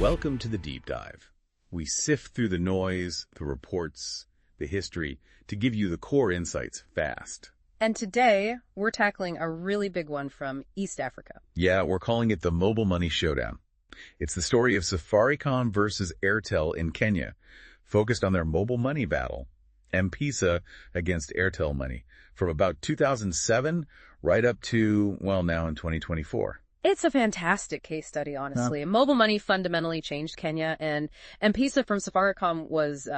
Welcome to the Deep Dive. We sift through the noise, the reports, the history to give you the core insights fast. And today, we're tackling a really big one from East Africa. Yeah, we're calling it the Mobile Money Showdown. It's the story of Safaricom versus Airtel in Kenya, focused on their mobile money battle, M-Pesa against Airtel money, from about 2007 right up to, well, now in 2024. It's a fantastic case study, honestly. Mobile money fundamentally changed Kenya, and M-Pesa from Safaricom was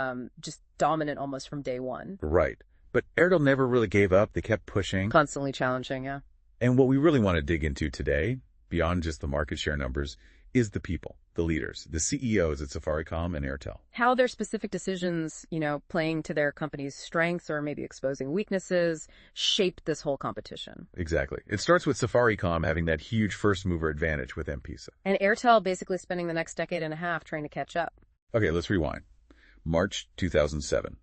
just dominant almost from day one. Right. But Airtel never really gave up. They kept pushing. Constantly challenging, yeah. And what we really want to dig into today, beyond just the market share numbers, is the people, the leaders, the CEOs at Safaricom and Airtel. How their specific decisions, playing to their company's strengths or maybe exposing weaknesses, shaped this whole competition. Exactly. It starts with Safaricom having that huge first-mover advantage with M-Pesa. And Airtel basically spending the next decade and a half trying to catch up. Okay, let's rewind. March 2007.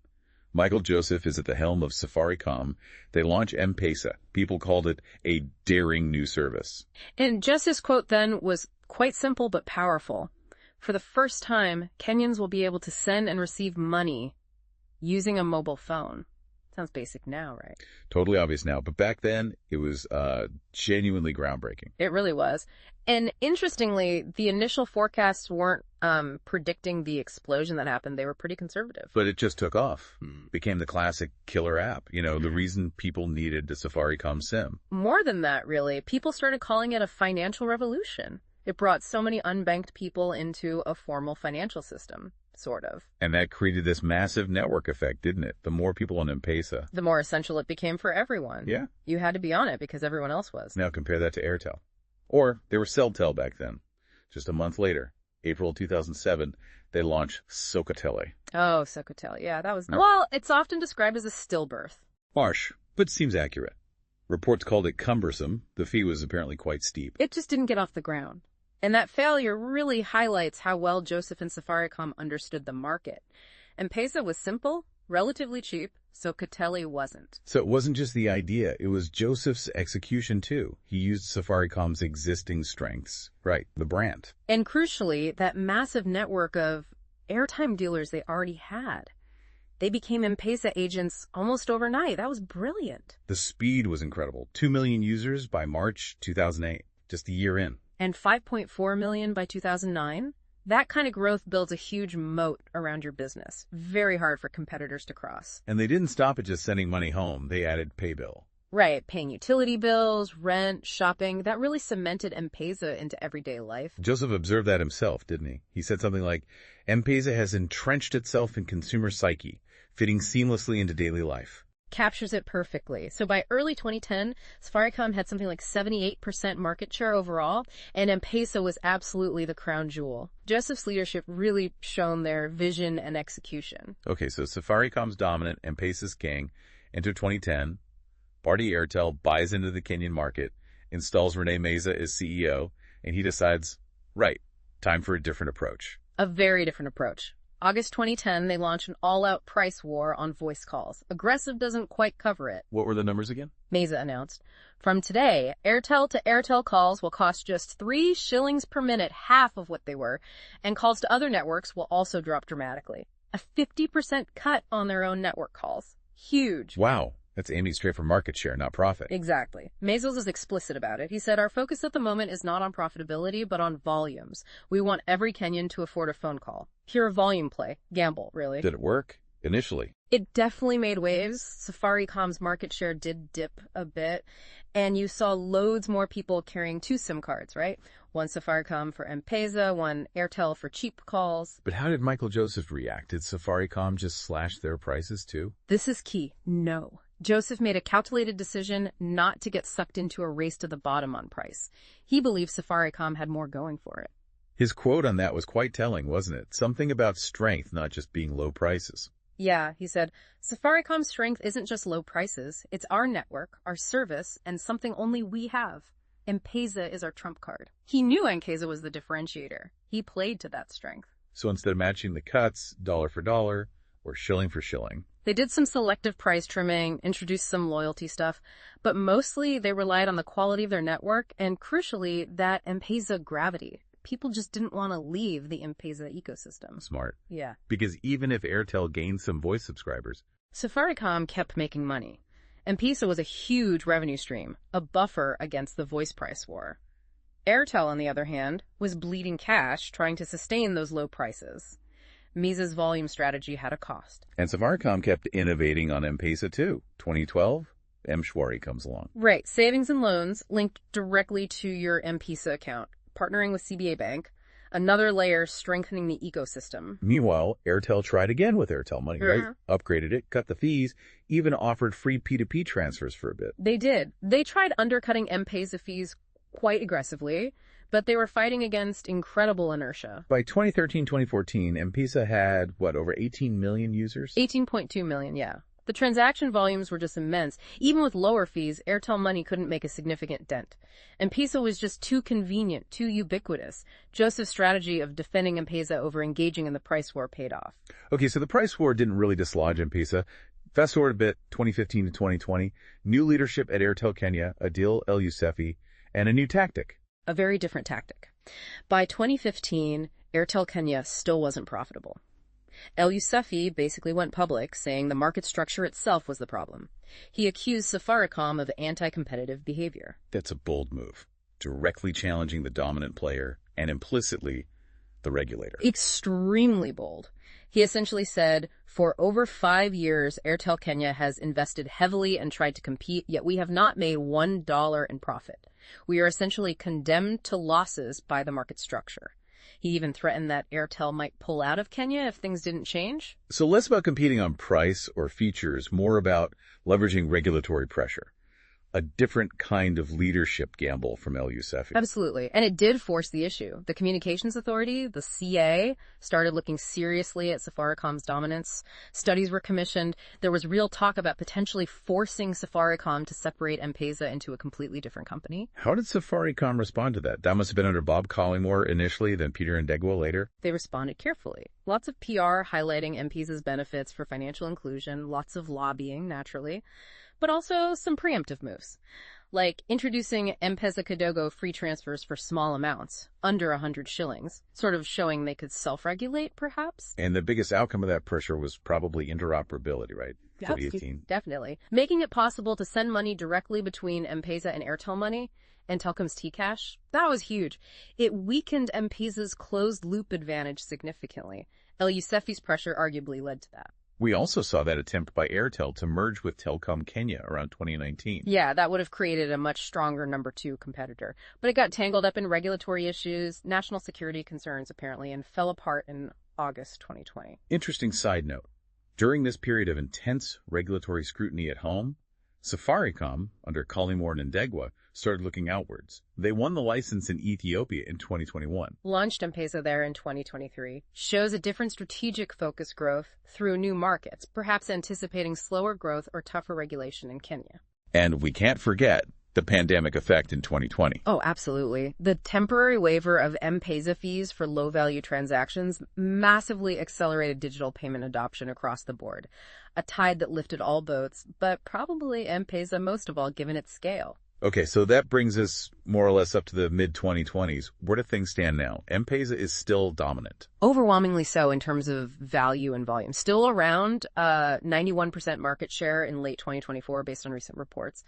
Michael Joseph is at the helm of Safaricom. They launch M-Pesa. People called it a daring new service. And Joseph's quote then was quite simple but powerful. For the first time, Kenyans will be able to send and receive money using a mobile phone. Sounds basic now, right? Totally obvious now, but back then it was genuinely groundbreaking. It really was. And interestingly, the initial forecasts weren't predicting the explosion that happened. They were pretty conservative. But it just took off. Became the classic killer app. The reason people needed the Safaricom SIM. More than that, really. People started calling it a financial revolution. It brought so many unbanked people into a formal financial system, sort of. And that created this massive network effect, didn't it? The more people on M-Pesa, the more essential it became for everyone. Yeah. You had to be on it because everyone else was. Now compare that to Airtel. Or they were Celltel back then. Just a month later, April 2007, they launched Socotele. Oh, Socotele. Yeah, that was... Well, it's often described as a stillbirth. Harsh, but seems accurate. Reports called it cumbersome. The fee was apparently quite steep. It just didn't get off the ground. And that failure really highlights how well Joseph and Safaricom understood the market. M-Pesa was simple, relatively cheap, so Socotele wasn't. So it wasn't just the idea, it was Joseph's execution too. He used Safaricom's existing strengths, right, the brand. And crucially, that massive network of airtime dealers they already had. They became M-Pesa agents almost overnight. That was brilliant. The speed was incredible. 2 million users by March 2008, just a year in. And 5.4 million by 2009. That kind of growth builds a huge moat around your business. Very hard for competitors to cross. And they didn't stop at just sending money home. They added pay bill. Right, paying utility bills, rent, shopping. That really cemented M-Pesa into everyday life. Joseph observed that himself, didn't he? He said something like, M-Pesa has entrenched itself in consumer psyche, fitting seamlessly into daily life. Captures it perfectly. So by early 2010, Safaricom had something like 78% market share overall, and M-Pesa was absolutely the crown jewel. Joseph's leadership really shone their vision and execution. Okay, so Safaricom's dominant, M-Pesa's king. Enter 2010. Bharti Airtel buys into the Kenyan market, installs René Meza as CEO, and he decides, right, time for a different approach. A very different approach. August 2010, they launched an all-out price war on voice calls. Aggressive doesn't quite cover it. What were the numbers again? Meza announced. From today, Airtel to Airtel calls will cost just 3 shillings per minute, half of what they were, and calls to other networks will also drop dramatically. A 50% cut on their own network calls. Huge. Wow. That's aiming straight for market share, not profit. Exactly. Meza was explicit about it. He said, our focus at the moment is not on profitability, but on volumes. We want every Kenyan to afford a phone call. Pure volume play. Gamble, really. Did it work? Initially. It definitely made waves. Safaricom's market share did dip a bit, and you saw loads more people carrying 2 SIM cards, right? One Safaricom for M-Pesa, one Airtel for cheap calls. But how did Michael Joseph react? Did Safaricom just slash their prices too? This is key. No. Joseph made a calculated decision not to get sucked into a race to the bottom on price. He believed Safaricom had more going for it. His quote on that was quite telling, wasn't it? Something about strength, not just being low prices. Yeah, he said, Safaricom's strength isn't just low prices. It's our network, our service, and something only we have. M-Pesa is our trump card. He knew M-Pesa was the differentiator. He played to that strength. So instead of matching the cuts, dollar for dollar, or shilling for shilling, they did some selective price trimming, introduced some loyalty stuff, but mostly they relied on the quality of their network and, crucially, that M-Pesa gravity. people just didn't want to leave the M-Pesa ecosystem. Smart. Yeah. Because even if Airtel gained some voice subscribers, Safaricom kept making money. M-Pesa was a huge revenue stream, a buffer against the voice price war. Airtel, on the other hand, was bleeding cash trying to sustain those low prices. Meza's volume strategy had a cost. and Safaricom kept innovating on M-Pesa too. 2012, M-Shwari comes along. Right, savings and loans linked directly to your M-Pesa account, partnering with CBA Bank, another layer strengthening the ecosystem. Meanwhile, Airtel tried again with Airtel Money, right? Upgraded it, cut the fees, even offered free P2P transfers for a bit. They did. They tried undercutting M-Pesa fees quite aggressively, but they were fighting against incredible inertia. By 2013-2014, M-Pesa had, over 18 million users? 18.2 million, yeah. The transaction volumes were just immense. Even with lower fees, Airtel Money couldn't make a significant dent. M-Pesa was just too convenient, too ubiquitous. Joseph's strategy of defending M-Pesa over engaging in the price war paid off. Okay, so the price war didn't really dislodge M-Pesa. Fast forward a bit, 2015 to 2020, new leadership at Airtel Kenya, Adil El Yousefi, and a new tactic. A very different tactic. By 2015, Airtel Kenya still wasn't profitable. El Yousefi basically went public, saying the market structure itself was the problem. He accused Safaricom of anti-competitive behavior. That's a bold move, directly challenging the dominant player and implicitly the regulator. Extremely bold. He essentially said, for over 5 years, Airtel Kenya has invested heavily and tried to compete, yet we have not made $1 in profit. We are essentially condemned to losses by the market structure. He even threatened that Airtel might pull out of Kenya if things didn't change. So less about competing on price or features, more about leveraging regulatory pressure. A different kind of leadership gamble from El Yousefi. Absolutely. And it did force the issue. The Communications Authority, the CA, started looking seriously at Safaricom's dominance. Studies were commissioned. There was real talk about potentially forcing Safaricom to separate M-Pesa into a completely different company. How did Safaricom respond to that? That must have been under Bob Collymore initially, then Peter Ndegwa later. They responded carefully. Lots of PR highlighting M-Pesa's benefits for financial inclusion, lots of lobbying, naturally, but also some preemptive moves, like introducing M-Pesa Kidogo free transfers for small amounts, under 100 shillings, sort of showing they could self-regulate, perhaps. And the biggest outcome of that pressure was probably interoperability, right? 2018. Definitely. Making it possible to send money directly between M-Pesa and Airtel Money and Telkom's T-Cash, that was huge. It weakened M-Pesa's closed-loop advantage significantly. El Yousefi's pressure arguably led to that. We also saw that attempt by Airtel to merge with Telkom Kenya around 2019. Yeah, that would have created a much stronger number 2 competitor. But it got tangled up in regulatory issues, national security concerns apparently, and fell apart in August 2020. Interesting side note. During this period of intense regulatory scrutiny at home, Safaricom, under Collymore and Ndegwa, started looking outwards. They won the license in Ethiopia in 2021. Launched M-Pesa there in 2023. Shows a different strategic focus growth through new markets, perhaps anticipating slower growth or tougher regulation in Kenya. And we can't forget the pandemic effect in 2020. Oh, absolutely. The temporary waiver of M-Pesa fees for low-value transactions massively accelerated digital payment adoption across the board. A tide that lifted all boats, but probably M-Pesa most of all given its scale. Okay, so that brings us more or less up to the mid-2020s. Where do things stand now? M-Pesa is still dominant. Overwhelmingly so in terms of value and volume. Still around 91% market share in late 2024 based on recent reports.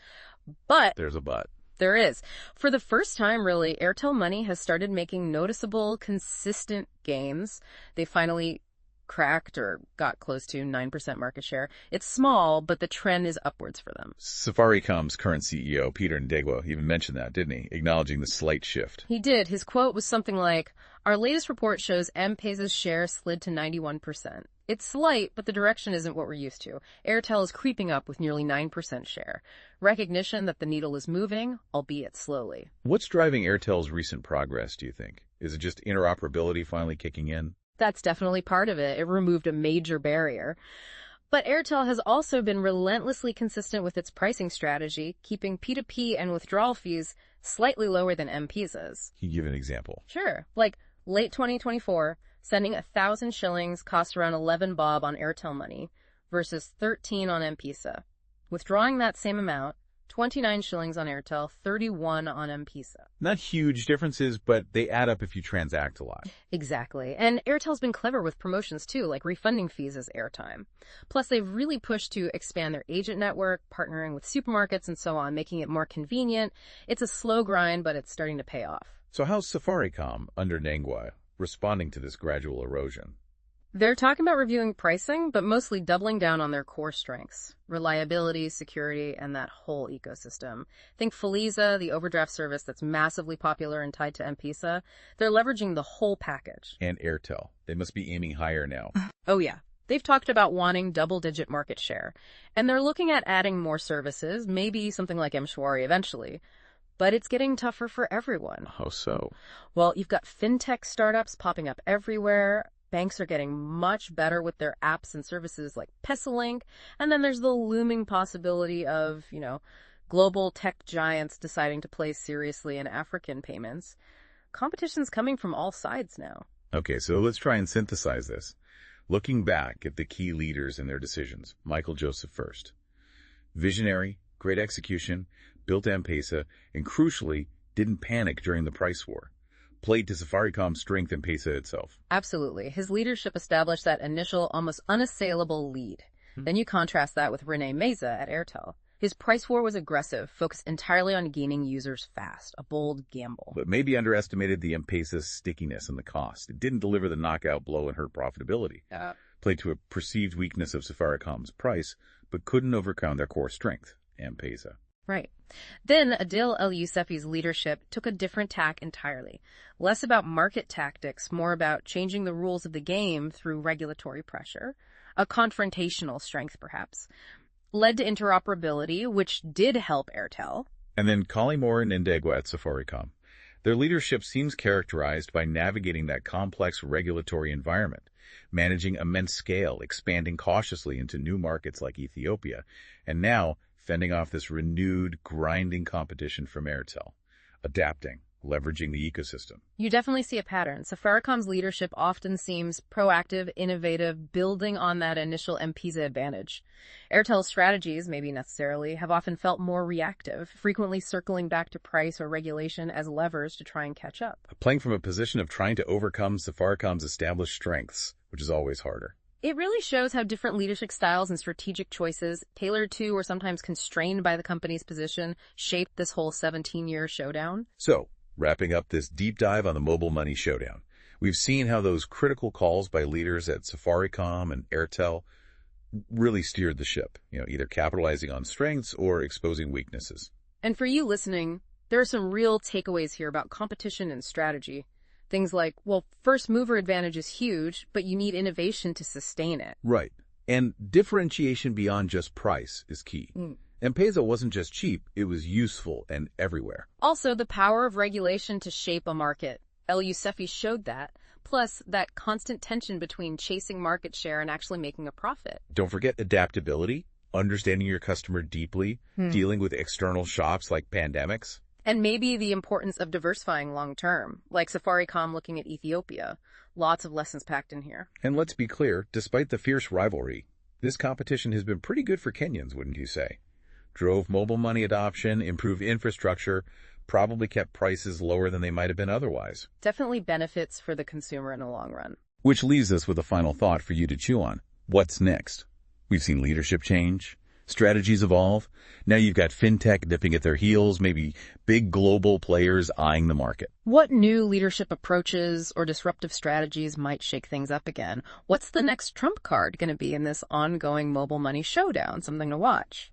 But there's a but. There is. For the first time, really, Airtel Money has started making noticeable, consistent gains. They finally cracked or got close to 9% market share. It's small, but the trend is upwards for them. Safaricom's current CEO, Peter Ndegwa, even mentioned that, didn't he? Acknowledging the slight shift. He did. His quote was something like, "Our latest report shows M-Pesa's share slid to 91%. It's slight, but the direction isn't what we're used to. Airtel is creeping up with nearly 9% share. Recognition that the needle is moving, albeit slowly." What's driving Airtel's recent progress, do you think? Is it just interoperability finally kicking in? That's definitely part of it. It removed a major barrier. But Airtel has also been relentlessly consistent with its pricing strategy, keeping P2P and withdrawal fees slightly lower than M-Pesa's. Can you give an example? Sure. Like late 2024, sending 1,000 shillings cost around 11 bob on Airtel Money versus 13 on M-Pesa. Withdrawing that same amount, 29 shillings on Airtel, 31 on M-Pesa. Not huge differences, but they add up if you transact a lot. Exactly. And Airtel's been clever with promotions too, like refunding fees as airtime. Plus, they've really pushed to expand their agent network, partnering with supermarkets and so on, making it more convenient. It's a slow grind, but it's starting to pay off. So how's Safaricom under Nengua responding to this gradual erosion? They're talking about reviewing pricing, but mostly doubling down on their core strengths: reliability, security, and that whole ecosystem. Think Feliza, the overdraft service that's massively popular and tied to M-Pesa. They're leveraging the whole package. And Airtel. They must be aiming higher now. Oh yeah. They've talked about wanting double-digit market share. And they're looking at adding more services, maybe something like M-Shwari eventually. But it's getting tougher for everyone. How so? Well, you've got fintech startups popping up everywhere. Banks are getting much better with their apps and services like Pesalink. And then there's the looming possibility of, global tech giants deciding to play seriously in African payments. Competition's coming from all sides now. Okay, so let's try and synthesize this. Looking back at the key leaders and their decisions, Michael Joseph first. Visionary, great execution, built M-Pesa, and crucially, didn't panic during the price war. Played to Safaricom's strength in Pesa itself. Absolutely. His leadership established that initial, almost unassailable lead. Then you contrast that with René Meza at Airtel. His price war was aggressive, focused entirely on gaining users fast, a bold gamble. But maybe underestimated the M-Pesa's stickiness and the cost. It didn't deliver the knockout blow and hurt profitability. Played to a perceived weakness of Safaricom's price, but couldn't overcome their core strength, M-Pesa. Right. Then Adil El-Youssefi's leadership took a different tack entirely. Less about market tactics, more about changing the rules of the game through regulatory pressure. A confrontational strength, perhaps. Led to interoperability, which did help Airtel. And then Collymore and Ndegwa at Safaricom. Their leadership seems characterized by navigating that complex regulatory environment, managing immense scale, expanding cautiously into new markets like Ethiopia, and now fending off this renewed, grinding competition from Airtel, adapting, leveraging the ecosystem. You definitely see a pattern. Safaricom's leadership often seems proactive, innovative, building on that initial M-Pesa advantage. Airtel's strategies, maybe necessarily, have often felt more reactive, frequently circling back to price or regulation as levers to try and catch up. Playing from a position of trying to overcome Safaricom's established strengths, which is always harder. It really shows how different leadership styles and strategic choices, tailored to or sometimes constrained by the company's position, shaped this whole 17-year showdown. So, wrapping up this deep dive on the mobile money showdown, we've seen how those critical calls by leaders at Safaricom and Airtel really steered the ship, either capitalizing on strengths or exposing weaknesses. And for you listening, there are some real takeaways here about competition and strategy. Things like, first mover advantage is huge, but you need innovation to sustain it. Right. And differentiation beyond just price is key. M-Pesa wasn't just cheap, it was useful and everywhere. Also, the power of regulation to shape a market. El-Youssefi showed that. Plus, that constant tension between chasing market share and actually making a profit. Don't forget adaptability, understanding your customer deeply, dealing with external shocks like pandemics. And maybe the importance of diversifying long-term, like Safaricom looking at Ethiopia. Lots of lessons packed in here. And let's be clear, despite the fierce rivalry, this competition has been pretty good for Kenyans, wouldn't you say? Drove mobile money adoption, improved infrastructure, probably kept prices lower than they might have been otherwise. Definitely benefits for the consumer in the long run. Which leaves us with a final thought for you to chew on. What's next? We've seen leadership change, strategies evolve. Now you've got fintech dipping at their heels, maybe big global players eyeing the market. What new leadership approaches or disruptive strategies might shake things up again? What's the next trump card going to be in this ongoing mobile money showdown? Something to watch.